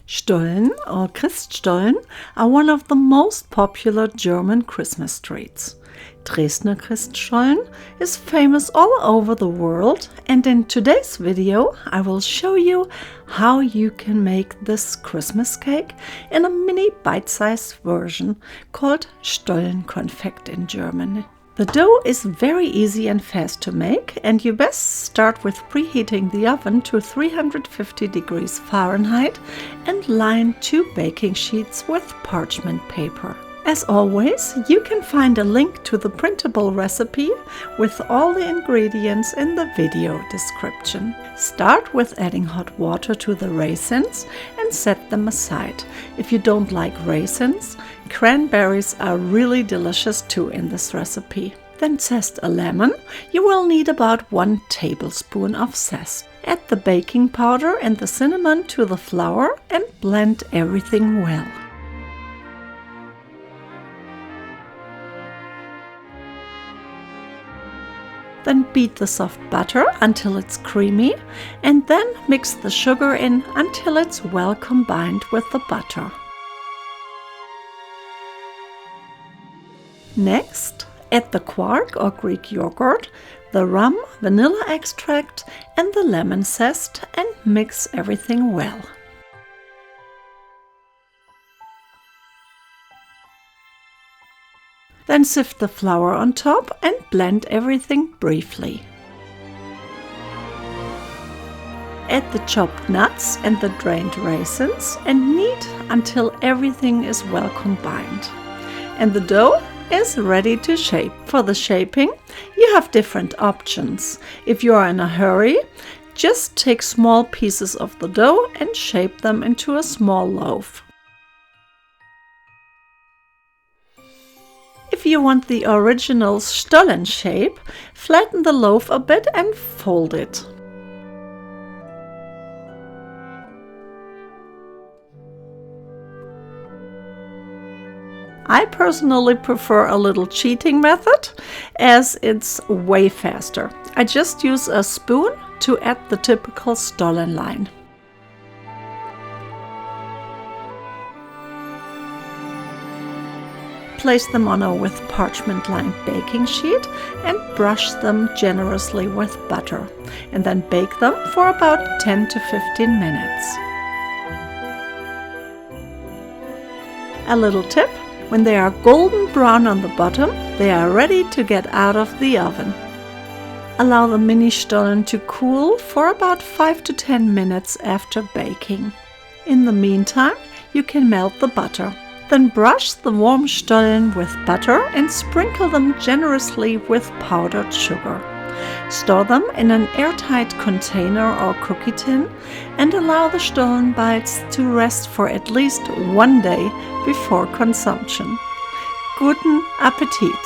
Stollen or Christstollen are one of the most popular German Christmas treats. Dresdner Christstollen is famous all over the world, and in today's video I will show you how you can make this Christmas cake in a mini bite-sized version called Stollenkonfekt in German. The dough is very easy and fast to make, and you best start with preheating the oven to 350 degrees Fahrenheit and line 2 baking sheets with parchment paper. As always, you can find a link to the printable recipe with all the ingredients in the video description. Start with adding hot water to the raisins and set them aside. If you don't like raisins, cranberries are really delicious too in this recipe. Then zest a lemon. You will need about 1 tablespoon of zest. Add the baking powder and the cinnamon to the flour and blend everything well. Then beat the soft butter until it's creamy, and then mix the sugar in until it's well combined with the butter. Next, add the quark or Greek yogurt, the rum, vanilla extract and the lemon zest and mix everything well. Then sift the flour on top and blend everything briefly. Add the chopped nuts and the drained raisins and knead until everything is well combined. And the dough is ready to shape. For the shaping, you have different options. If you are in a hurry, just take small pieces of the dough and shape them into a small loaf. If you want the original Stollen shape, flatten the loaf a bit and fold it. I personally prefer a little cheating method as it's way faster. I just use a spoon to add the typical Stollen line. Place them on a with parchment-lined baking sheet and brush them generously with butter, and then bake them for about 10 to 15 minutes. A little tip: when they are golden brown on the bottom, they are ready to get out of the oven. Allow the mini Stollen to cool for about 5 to 10 minutes after baking. In the meantime, you can melt the butter. Then brush the warm Stollen with butter and sprinkle them generously with powdered sugar. Store them in an airtight container or cookie tin and allow the Stollen bites to rest for at least 1 day before consumption. Guten Appetit!